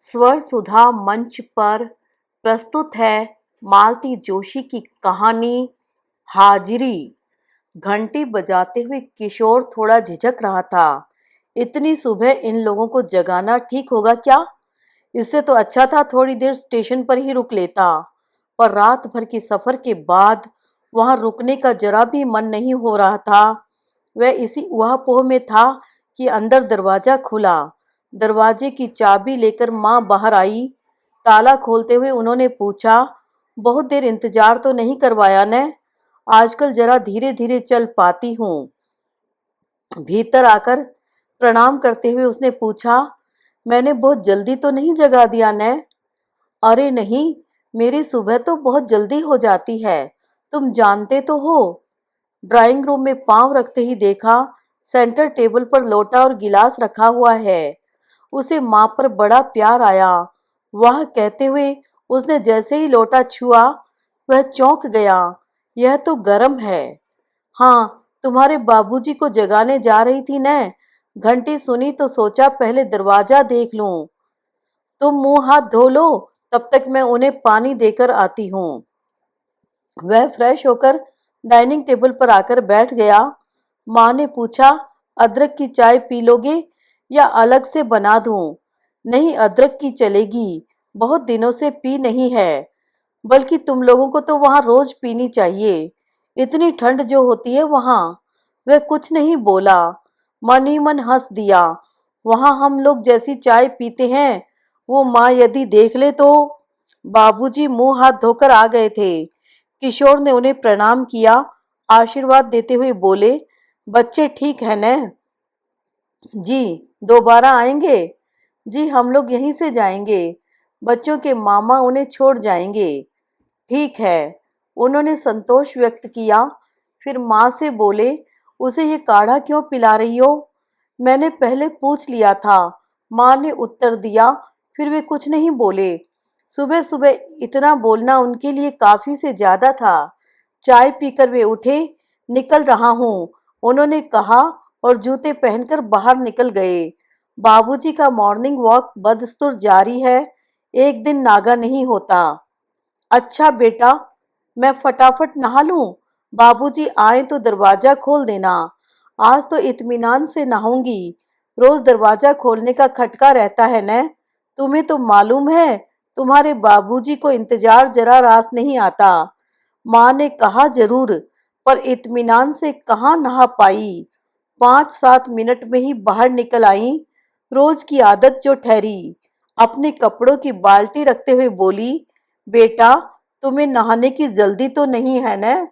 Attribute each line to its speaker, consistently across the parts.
Speaker 1: स्वर सुधा मंच पर प्रस्तुत है मालती जोशी की कहानी हाजिरी। घंटी बजाते हुए किशोर थोड़ा झिझक रहा था। इतनी सुबह इन लोगों को जगाना ठीक होगा क्या? इससे तो अच्छा था थोड़ी देर स्टेशन पर ही रुक लेता। पर रात भर के सफर के बाद वहां रुकने का जरा भी मन नहीं हो रहा था। वह इसी ऊहापोह में था कि अंदर दरवाजा खुला। दरवाजे की चाबी लेकर माँ बाहर आई। ताला खोलते हुए उन्होंने पूछा, बहुत देर इंतजार तो नहीं करवाया ने? आजकल जरा धीरे धीरे चल पाती हूँ। भीतर आकर प्रणाम करते हुए उसने पूछा, मैंने बहुत जल्दी तो नहीं जगा दिया ने? अरे नहीं, मेरी सुबह तो बहुत जल्दी हो जाती है, तुम जानते तो हो। ड्राइंग रूम में पांव रखते ही देखा, सेंटर टेबल पर लोटा और गिलास रखा हुआ है। उसे माँ पर बड़ा प्यार आया। वह कहते हुए उसने जैसे ही लोटा छुआ, वह चौंक गया। यह तो गर्म है। हाँ, तुम्हारे बाबूजी को जगाने जा रही थी न? घंटी सुनी तो सोचा पहले दरवाजा देख लूं। तुम मुंह हाथ धो लो, तब तक मैं उन्हें पानी देकर आती हूँ। वह फ्रेश होकर डाइनिंग टेबल पर आकर बैठ गया। माँ ने पूछा, अदरक की चाय पी लोगे या अलग से बना दूं? नहीं, अदरक की चलेगी, बहुत दिनों से पी नहीं है। बल्कि तुम लोगों को तो वहां रोज पीनी चाहिए, इतनी ठंड जो होती है वहां। वह कुछ नहीं बोला, मन ही मन हंस दिया। वहां हम लोग जैसी चाय पीते हैं, वो माँ यदि देख ले तो। बाबूजी मुंह हाथ धोकर आ गए थे। किशोर ने उन्हें प्रणाम किया। आशीर्वाद देते हुए बोले, बच्चे ठीक है न? जी। दोबारा आएंगे? जी, हम लोग यहीं से जाएंगे। बच्चों के मामा उन्हें छोड़ जाएंगे। ठीक है। उन्होंने संतोष व्यक्त किया। फिर माँ से बोले, उसे ये काढ़ा क्यों पिला रही हो? मैंने पहले पूछ लिया था, माँ ने उत्तर दिया। फिर वे कुछ नहीं बोले। सुबह सुबह इतना बोलना उनके लिए काफी से ज्यादा था। चाय पीकर वे उठे। निकल रहा हूँ, उन्होंने कहा और जूते पहनकर बाहर निकल गए। बाबूजी का मॉर्निंग वॉक बदस्तूर जारी है, एक दिन नागा नहीं होता। अच्छा बेटा, मैं फटाफट नहा लूं? बाबूजी आए तो दरवाजा खोल देना। आज तो इत्मीनान से नहाऊंगी। रोज दरवाजा खोलने का खटका रहता है न? तुम्हें तो मालूम है, तुम्हारे बाबूजी को इंतजार जरा रास नहीं आता। माँ ने कहा जरूर, पर इत्मीनान से कहाँ नहा पाई। 5-7 मिनट में ही बाहर निकल आई। रोज की आदत जो ठहरी। अपने कपड़ों की बाल्टी रखते हुए बोली, बेटा, तुम्हें नहाने की जल्दी तो नहीं है न?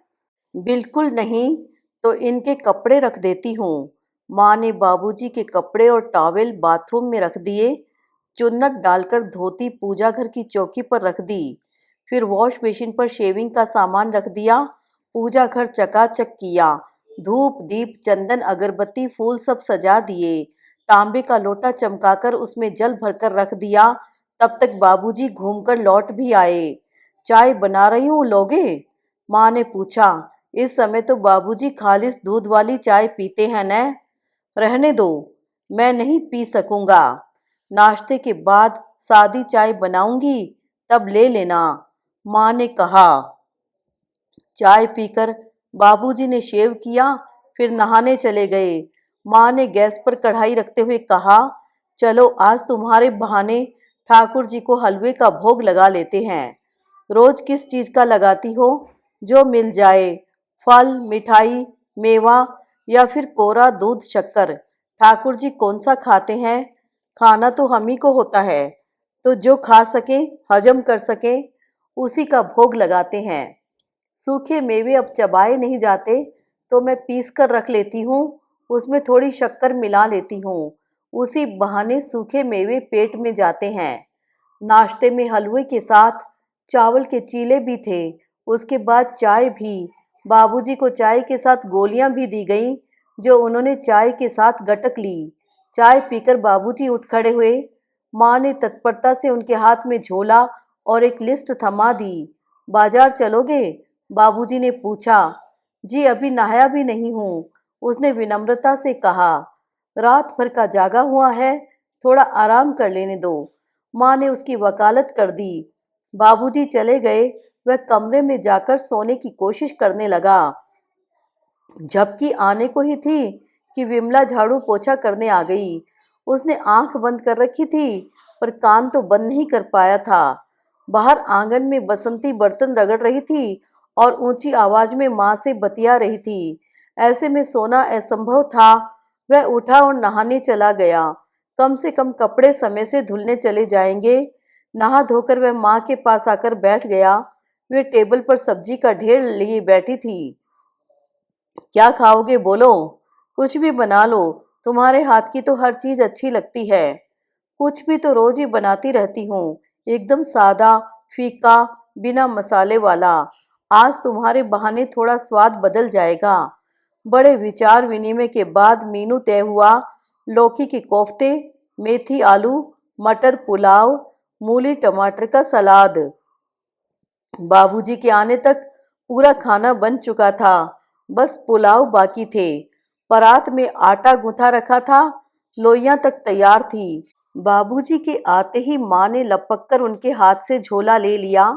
Speaker 1: बिल्कुल नहीं। तो इनके कपड़े रख देती हूँ। माँ ने बाबूजी के कपड़े और टॉवेल बाथरूम में रख दिए। चुन्नट डालकर धोती पूजा घर की चौकी पर रख दी। फिर वॉश बेसिन पर शेविंग का सामान रख दिया। पूजा घर चकाचक किया। धूप दीप चंदन अगरबत्ती फूल सब सजा दिए। तांबे का लोटा चमकाकर उसमें जल भरकर रख दिया। तब तक बाबूजी घूमकर लौट भी आए। चाय बना रही हूँ, लोगे? माँ ने पूछा। इस समय तो बाबूजी खालिस दूध वाली चाय पीते हैं न? रहने दो, मैं नहीं पी सकूंगा। नाश्ते के बाद सादी चाय बनाऊंगी, तब ले लेना, माँ ने कहा। चाय पीकर बाबूजी ने शेव किया, फिर नहाने चले गए। माँ ने गैस पर कढ़ाई रखते हुए कहा, चलो आज तुम्हारे बहाने ठाकुर जी को हलवे का भोग लगा लेते हैं। रोज किस चीज का लगाती हो? जो मिल जाए, फल, मिठाई, मेवा या फिर कोरा दूध शक्कर। ठाकुर जी कौन सा खाते हैं? खाना तो हम ही को होता है, तो जो खा सके, हजम कर सके, उसी का भोग लगाते हैं। सूखे मेवे अब चबाए नहीं जाते, तो मैं पीस कर रख लेती हूँ, उसमें थोड़ी शक्कर मिला लेती हूँ। उसी बहाने सूखे मेवे पेट में जाते हैं। नाश्ते में हलवे के साथ चावल के चीले भी थे। उसके बाद चाय भी। बाबूजी को चाय के साथ गोलियां भी दी गईं, जो उन्होंने चाय के साथ गटक ली। चाय पीकर बाबूजी उठ खड़े हुए। माँ ने तत्परता से उनके हाथ में झोला और एक लिस्ट थमा दी। बाजार चलोगे? बाबूजी ने पूछा। जी, अभी नहाया भी नहीं हूँ, उसने विनम्रता से कहा। रात भर का जागा हुआ है, थोड़ा आराम कर लेने दो। माँ ने उसकी वकालत कर दी। बाबूजी चले गए। वह कमरे में जाकर सोने की कोशिश करने लगा। झपकी आने को ही थी कि विमला झाड़ू पोछा करने आ गई। उसने आंख बंद कर रखी थी पर कान तो बंद नहीं कर पाया था। बाहर आंगन में बसंती बर्तन रगड़ रही थी और ऊंची आवाज में माँ से बतिया रही थी। ऐसे में सोना असंभव था। वह उठा और नहाने चला गया। कम से कम कपड़े समय से धुलने चले जाएंगे। नहा धोकर वह माँ के पास आकर बैठ गया। वे टेबल पर सब्जी का ढेर लिए बैठी थी। क्या खाओगे बोलो? कुछ भी बना लो। तुम्हारे हाथ की तो हर चीज अच्छी लगती है। कुछ भी तो रोज ही बनाती रहती हूँ। एकदम सादा, फीका, बिना मसाले वाला। आज तुम्हारे बहाने थोड़ा स्वाद बदल जाएगा। बड़े विचार विनिमय के बाद मेनू तय हुआ। लौकी के कोफ्ते, मेथी आलू, मटर पुलाव, मूली टमाटर का सलाद। बाबूजी के आने तक पूरा खाना बन चुका था। बस पुलाव बाकी थे। परात में आटा गूंथा रखा था। लोइयां तक तैयार थी। बाबूजी के आते ही माँ ने लपक कर उनके हाथ से झोला ले लिया।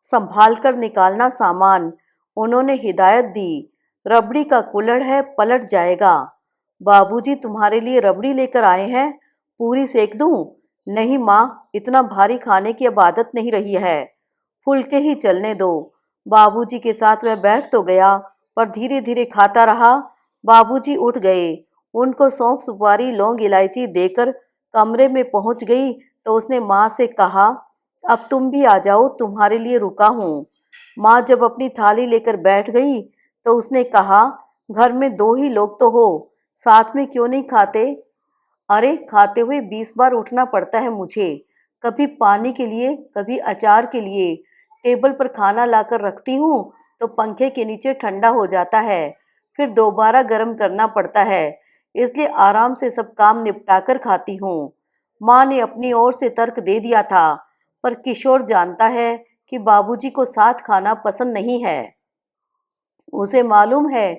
Speaker 1: संभाल कर निकालना सामान। उन्होंने हिदायत दी, रबड़ी का कुल्हड़ है, पलट जाएगा। बाबूजी तुम्हारे लिए रबड़ी लेकर आए हैं। पूरी सेक दूं? नहीं माँ, इतना भारी खाने की अब आदत नहीं रही है। फुलके ही चलने दो। बाबूजी के साथ वह बैठ तो गया पर धीरे धीरे खाता रहा। बाबूजी उठ गए। उनको सौंफ सुपारी लौंग इलायची देकर कमरे में पहुंच गई तो उसने माँ से कहा, अब तुम भी आ जाओ, तुम्हारे लिए रुका हूँ। माँ जब अपनी थाली लेकर बैठ गई तो उसने कहा, घर में 2 ही लोग तो हो, साथ में क्यों नहीं खाते? अरे खाते हुए 20 बार उठना पड़ता है मुझे। कभी पानी के लिए, कभी अचार के लिए। टेबल पर खाना लाकर रखती हूँ तो पंखे के नीचे ठंडा हो जाता है। फिर दोबारा गर्म करना पड़ता है। इसलिए आराम से सब काम निपटाकर खाती हूँ। माँ ने अपनी ओर से तर्क दे दिया था पर किशोर जानता है कि बाबूजी को साथ खाना पसंद नहीं है। उसे मालूम है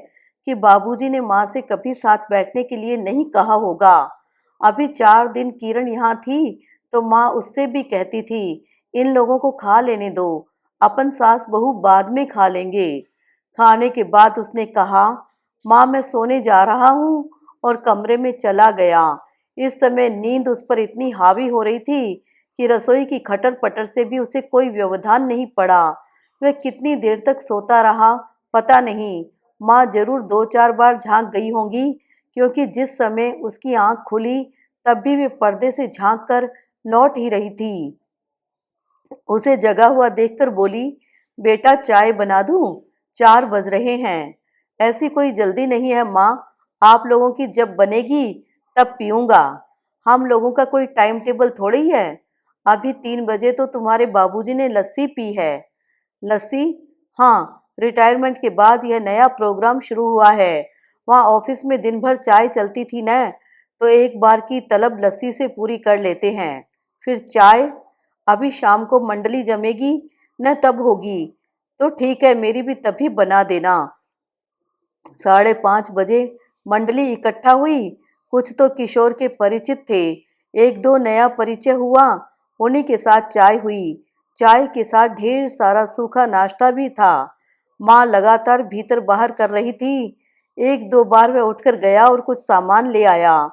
Speaker 1: कि बाबूजी ने माँ से कभी साथ बैठने के लिए नहीं कहा होगा। अभी 4 दिन किरण यहाँ थी तो माँ उससे भी कहती थी, इन लोगों को खा लेने दो, अपन सास बहू बाद में खा लेंगे। खाने के बाद उसने कहा, माँ मैं सोने जा रहा हूँ, और कमरे में चला गया। इस समय नींद उस पर इतनी हावी हो रही थी कि रसोई की खटर पटर से भी उसे कोई व्यवधान नहीं पड़ा। वह कितनी देर तक सोता रहा पता नहीं। माँ जरूर 2-4 बार झांक गई होंगी क्योंकि जिस समय उसकी आंख खुली तब भी वे पर्दे से झांक कर लौट ही रही थी। उसे जगा हुआ देखकर बोली, बेटा चाय बना दूं? 4 बज रहे हैं। ऐसी कोई जल्दी नहीं है माँ, आप लोगों की जब बनेगी तब पीऊंगा। हम लोगों का कोई टाइम टेबल थोड़ी है। अभी 3 बजे तो तुम्हारे बाबूजी ने लस्सी पी है। लस्सी? हाँ, रिटायरमेंट के बाद यह नया प्रोग्राम शुरू हुआ है। वहाँ ऑफिस में दिन भर चाय चलती थी न, तो एक बार की तलब लस्सी से पूरी कर लेते हैं। फिर चाय? अभी शाम को मंडली जमेगी न, तब होगी। तो ठीक है, मेरी भी तभी बना देना। 5:30 बजे मंडली इकट्ठा हुई। कुछ तो किशोर के परिचित थे, 1-2 नया परिचय हुआ। उन्हीं के साथ चाय हुई। चाय के साथ ढेर सारा सूखा नाश्ता भी था। माँ लगातार भीतर बाहर कर रही थी। 1-2 बार वह उठकर गया और कुछ सामान ले आया।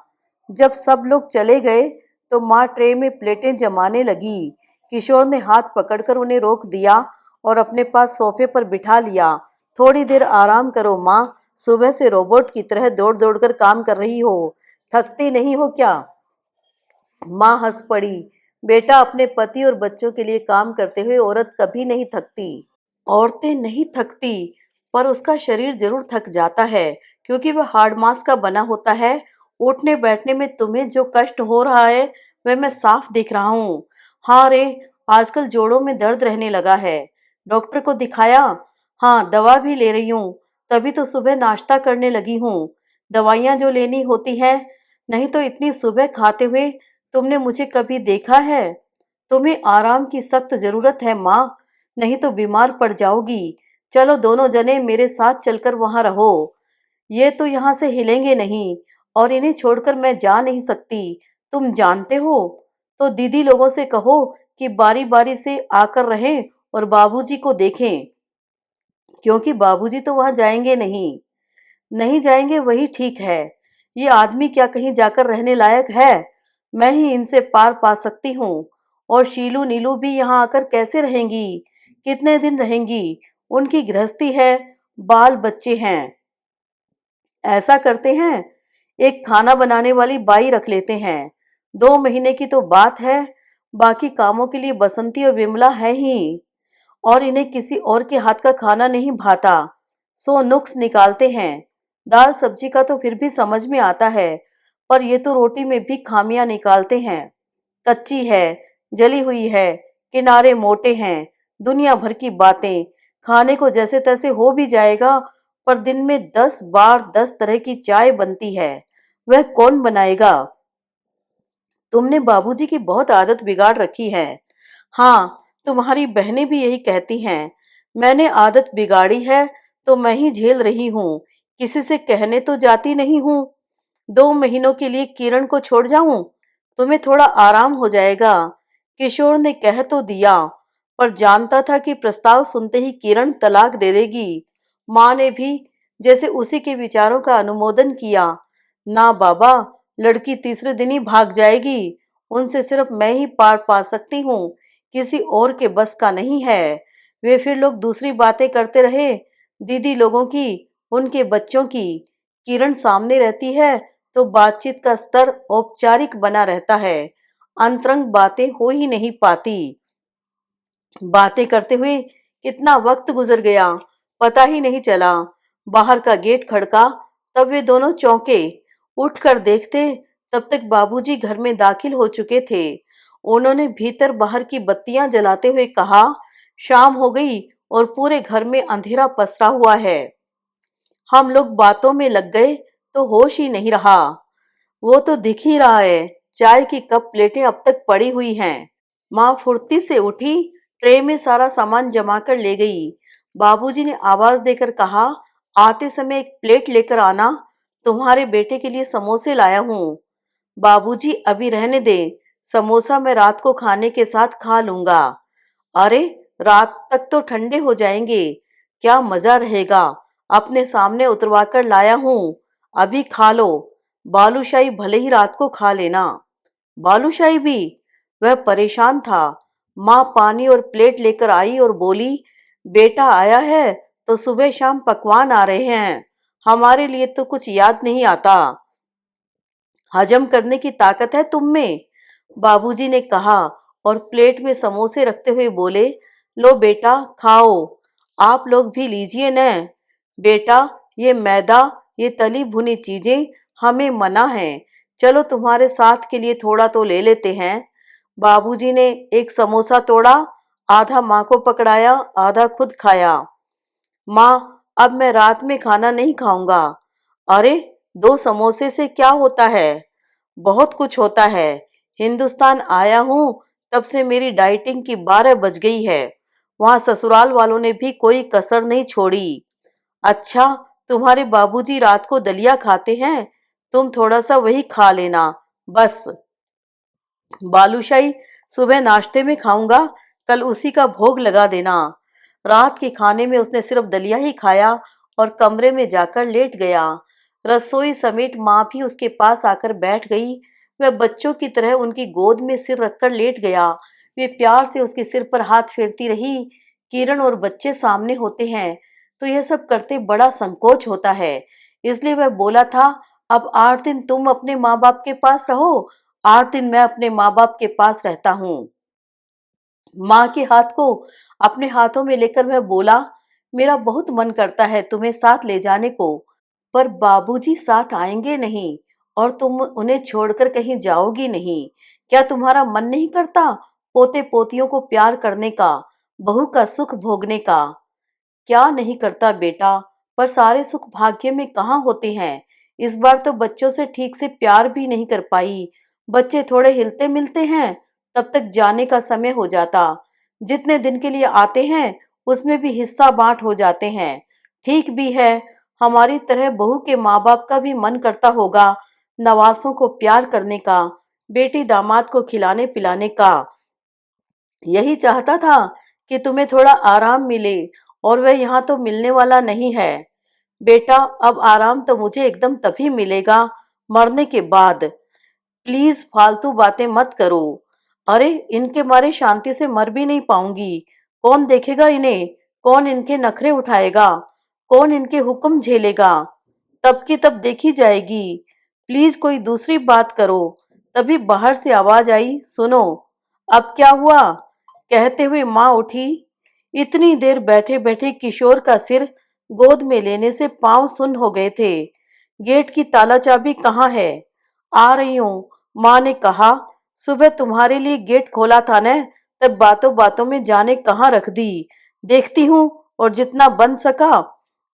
Speaker 1: जब सब लोग चले गए तो माँ ट्रे में प्लेटें जमाने लगी। किशोर ने हाथ पकड़कर उन्हें रोक दिया और अपने पास सोफे पर बिठा लिया। थोड़ी देर आराम करो माँ, सुबह से रोबोट की तरह दौड़ दौड़ कर काम कर रही हो, थकती नहीं हो क्या? माँ हंस पड़ी। बेटा, अपने पति और बच्चों के लिए काम करते हुए औरत कभी नहीं थकती। औरतें नहीं थकती, पर उसका शरीर जरूर थक जाता है क्योंकि वह हार्ड मांस का बना होता है। उठने बैठने में तुम्हें जो कष्ट हो रहा है वह मैं साफ देख रहा हूँ। हाँ रे, आजकल जोड़ों में दर्द रहने लगा है। डॉक्टर को दिखाया? हाँ, दवा भी ले रही हूँ, तभी तो सुबह नाश्ता करने लगी हूँ। दवाइयाँ जो लेनी होती है, नहीं तो इतनी सुबह खाते हुए तुमने मुझे कभी देखा है? तुम्हें आराम की सख्त जरूरत है माँ, नहीं तो बीमार पड़ जाओगी। चलो दोनों जने मेरे साथ चलकर वहां रहो। ये तो यहाँ से हिलेंगे नहीं और इन्हें छोड़कर मैं जा नहीं सकती, तुम जानते हो। तो दीदी लोगों से कहो कि बारी बारी से आकर रहें और बाबूजी को देखें, क्योंकि बाबूजी तो वहां जाएंगे नहीं। नहीं जाएंगे वही ठीक है। ये आदमी क्या कहीं जाकर रहने लायक है? मैं ही इनसे पार पा सकती हूँ। और शीलू नीलू भी यहाँ आकर कैसे रहेंगी? कितने दिन रहेंगी? उनकी गृहस्थी है, बाल बच्चे हैं। ऐसा करते हैं, एक खाना बनाने वाली बाई रख लेते हैं। 2 महीने की तो बात है। बाकी कामों के लिए बसंती और विमला है ही। और इन्हें किसी और के हाथ का खाना नहीं भाता, सो नुक्स निकालते हैं। दाल सब्जी का तो फिर भी समझ में आता है, पर ये तो रोटी में भी खामियां निकालते हैं। कच्ची है, जली हुई है, किनारे मोटे हैं, दुनिया भर की बातें। खाने को जैसे तैसे हो भी जाएगा, पर दिन में 10 बार 10 तरह की चाय बनती है। वह कौन बनाएगा? तुमने बाबूजी की बहुत आदत बिगाड़ रखी है। हाँ, तुम्हारी बहनें भी यही कहती हैं। मैंने आदत बिगाड़ी है तो मैं ही झेल रही हूँ, किसी से कहने तो जाती नहीं हूँ। 2 महीनों के लिए किरण को छोड़ जाऊं, तुम्हें थोड़ा आराम हो जाएगा। किशोर ने कह तो दिया, पर जानता था कि प्रस्ताव सुनते ही किरण तलाक दे देगी। माँ ने भी जैसे उसी के विचारों का अनुमोदन किया। ना बाबा, लड़की तीसरे दिन ही भाग जाएगी। उनसे सिर्फ मैं ही पार पा सकती हूँ, किसी और के बस का नहीं है। वे फिर लोग दूसरी बातें करते रहे, दीदी लोगों की, उनके बच्चों की। किरण सामने रहती है तो बातचीत का स्तर औपचारिक बना रहता है, अंतरंग बातें हो ही नहीं पाती। बातें करते हुए कितना वक्त गुजर गया, पता ही नहीं चला। बाहर का गेट खड़का, तब वे दोनों चौंके। उठकर देखते, तब तक बाबूजी घर में दाखिल हो चुके थे। उन्होंने भीतर बाहर की बत्तियां जलाते हुए कहा, शाम हो गई और पूरे घर में अंधेरा पसरा हुआ है। हम लोग बातों में लग गए तो होश ही नहीं रहा। वो तो दिख ही रहा है, चाय की कप प्लेटें अब तक पड़ी हुई हैं। माँ फुर्ती से उठी, ट्रे में सारा सामान जमा कर ले गई। बाबूजी ने आवाज देकर कहा, आते समय एक प्लेट लेकर आना, तुम्हारे बेटे के लिए समोसे लाया हूँ। बाबूजी अभी रहने दे, समोसा मैं रात को खाने के साथ खा लूंगा। अरे, रात तक तो ठंडे हो जाएंगे, क्या मजा रहेगा। अपने सामने उतरवा कर लाया हूँ, अभी खा लो। बालूशाही भले ही रात को खा लेना। बालूशाही भी? वह परेशान था। माँ पानी और प्लेट लेकर आई और बोली, बेटा आया है तो सुबह शाम पकवान आ रहे हैं, हमारे लिए तो कुछ याद नहीं आता। हजम करने की ताकत है तुम में, बाबूजी ने कहा और प्लेट में समोसे रखते हुए बोले, लो बेटा खाओ, आप लोग भी लीजिए न। बेटा, ये मैदा, ये तली भुनी चीजें हमें मना है। चलो तुम्हारे साथ के लिए थोड़ा तो ले लेते हैं। बाबूजी ने एक समोसा तोड़ा, आधा माँ को पकड़ाया, आधा खुद खाया। माँ, अब मैं रात में खाना नहीं खाऊंगा। अरे, 2 समोसे से क्या होता है? बहुत कुछ होता है। हिंदुस्तान आया हूँ तब से मेरी डाइटिंग की 12 बज गई है। वहां ससुराल वालों ने भी कोई कसर नहीं छोड़ी। अच्छा, तुम्हारे बाबूजी रात को दलिया खाते हैं, तुम थोड़ा सा वही खा लेना, बस। बालूशाही सुबह नाश्ते में खाऊंगा, कल उसी का भोग लगा देना। रात के खाने में उसने सिर्फ दलिया ही खाया और कमरे में जाकर लेट गया। रसोई समेत माँ भी उसके पास आकर बैठ गई। वह बच्चों की तरह उनकी गोद में सिर रखकर लेट गया। वे प्यार से उसके सिर पर हाथ फेरती रही। किरण और बच्चे सामने होते हैं तो यह सब करते बड़ा संकोच होता है, इसलिए वह बोला था, अब 8 दिन तुम अपने माँ बाप के पास रहो, 8 दिन मैं अपने माँ बाप के पास रहता हूँ। माँ के हाथ को अपने हाथों में लेकर वह बोला, मेरा बहुत मन करता है तुम्हें साथ ले जाने को, पर बाबूजी साथ आएंगे नहीं और तुम उन्हें छोड़कर कहीं जाओगी नहीं। क्या तुम्हारा मन नहीं करता पोते पोतियों को प्यार करने का, बहू का सुख भोगने का? क्या नहीं करता बेटा, पर सारे सुख भाग्य में कहाँ होते हैं। इस बार तो बच्चों से ठीक से प्यार भी नहीं कर पाई। बच्चे थोड़े हिलते मिलते हैं, तब तक जाने का समय हो जाता। जितने दिन के लिए आते हैं उसमें भी हिस्सा बांट हो जाते हैं। ठीक भी है, हमारी तरह बहू के माँ बाप का भी मन करता होगा नवासों को प्यार करने का, बेटी दामाद को खिलाने पिलाने का। यही चाहता था कि तुम्हें थोड़ा आराम मिले, और वह यहाँ तो मिलने वाला नहीं है। बेटा, अब आराम तो मुझे एकदम तभी मिलेगा, मरने के बाद। प्लीज फालतू बातें मत करो। अरे, इनके मारे शांति से मर भी नहीं पाऊंगी। कौन देखेगा इन्हें? कौन इनके नखरे उठाएगा? कौन इनके हुक्म झेलेगा? तब की तब देखी जाएगी। प्लीज कोई दूसरी बात करो। तभी बाहर से आवाज आई, सुनो। अब क्या हुआ? कहते हुए माँ उठी। इतनी देर बैठे बैठे किशोर का सिर गोद में लेने से पांव सुन्न हो गए थे। गेट की ताला चाबी कहाँ है? आ रही हूँ, माँ ने कहा। सुबह तुम्हारे लिए गेट खोला था न, तब बातों बातों में जाने कहाँ रख दी। देखती हूँ, और जितना बन सका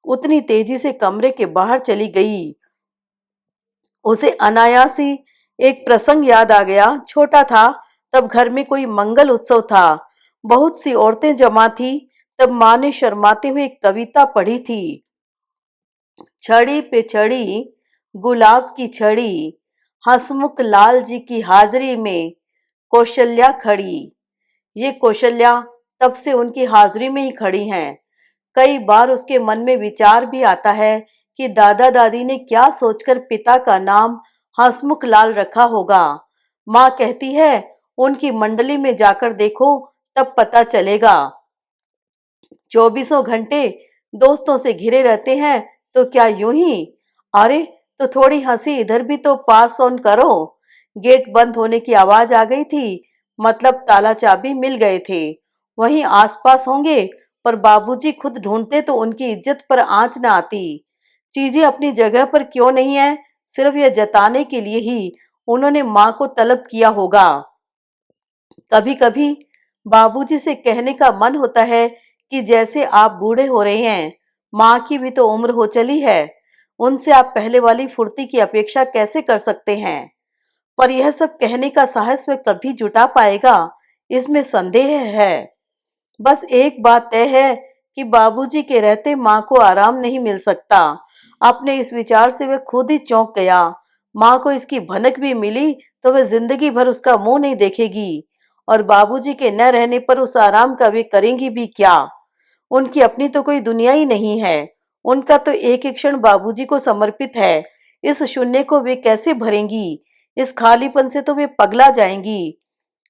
Speaker 1: उतनी तेजी से कमरे के बाहर चली गई। उसे अनायास ही एक प्रसंग याद आ गया। छोटा था तब घर में कोई मंगल उत्सव था। बहुत सी औरतें जमा थी। तब माँ ने शर्माते हुए एक कविता पढ़ी थी। छड़ी पे छड़ी गुलाब की छड़ी, हंसमुख लाल जी की हाजिरी में कौशल्या खड़ी। ये कौशल्या तब से उनकी हाजिरी में ही खड़ी हैं। कई बार उसके मन में विचार भी आता है कि दादा दादी ने क्या सोचकर पिता का नाम हंसमुख लाल रखा होगा। माँ कहती है, उनकी मंडली में जाकर देखो, तब पता चलेगा। चौबीसों घंटे दोस्तों से घिरे रहते हैं, तो क्या यूं ही? अरे, तो थोड़ी हंसी इधर भी तो पास ऑन करो। गेट बंद होने की आवाज आ गई थी, मतलब ताला चाबी मिल गए थे। वहीं आसपास होंगे, पर बाबूजी खुद ढूंढते तो उनकी इज्जत पर आंच न आती। चीजें अपनी जगह पर क्यों नहीं है, सिर्फ यह जताने के लिए ही उन्होंने माँ को तलब किया होगा। कभी कभी बाबूजी से कहने का मन होता है कि जैसे आप बूढ़े हो रहे हैं, माँ की भी तो उम्र हो चली है। उनसे आप पहले वाली फुर्ती की अपेक्षा कैसे कर सकते हैं? पर यह सब कहने का साहस वह कभी जुटा पाएगा, इसमें संदेह है। बस एक बात तय है कि बाबूजी के रहते माँ को आराम नहीं मिल सकता। अपने इस विचार से वह खुद ही चौंक गया। माँ को इसकी भनक भी मिली तो वह जिंदगी भर उसका मुंह नहीं देखेगी, और बाबूजी के न रहने पर उस आराम का वे करेंगी भी क्या? उनकी अपनी तो कोई दुनिया ही नहीं है। उनका तो एक एक क्षण बाबूजी को समर्पित है। इस शून्य को वे कैसे भरेंगी? इस खालीपन से तो वे पगला जाएंगी।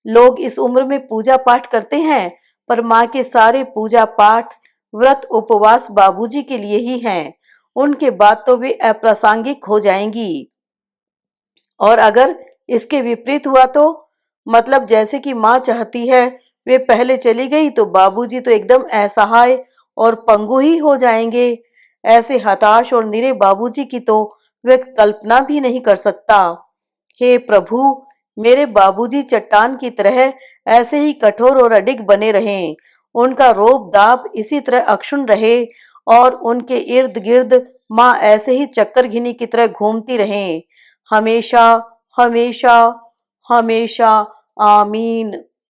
Speaker 1: लोग इस उम्र में पूजा पाठ करते हैं, पर माँ के सारे पूजा पाठ, व्रत, उपवास बाबूजी के लिए ही हैं। उनके बाद तो वे अप्रासंगिक हो जाएंगी। और अगर इसके विपरीत हुआ तो, मतलब जैसे कि माँ चाहती है वे पहले चली गई, तो बाबूजी तो एकदम असहाय और पंगु ही हो जाएंगे। ऐसे हताश और निरे बाबूजी की तो वे कल्पना भी नहीं कर सकता। हे प्रभु, मेरे बाबूजी चट्टान की तरह ऐसे ही कठोर और अडिग बने रहें। उनका रोब दाब इसी तरह अक्षुण्ण रहे, और उनके इर्द गिर्द माँ ऐसे ही चक्कर घिनी की तरह घूमती रहें, हमेशा, हमेशा, हमेशा। आमीन।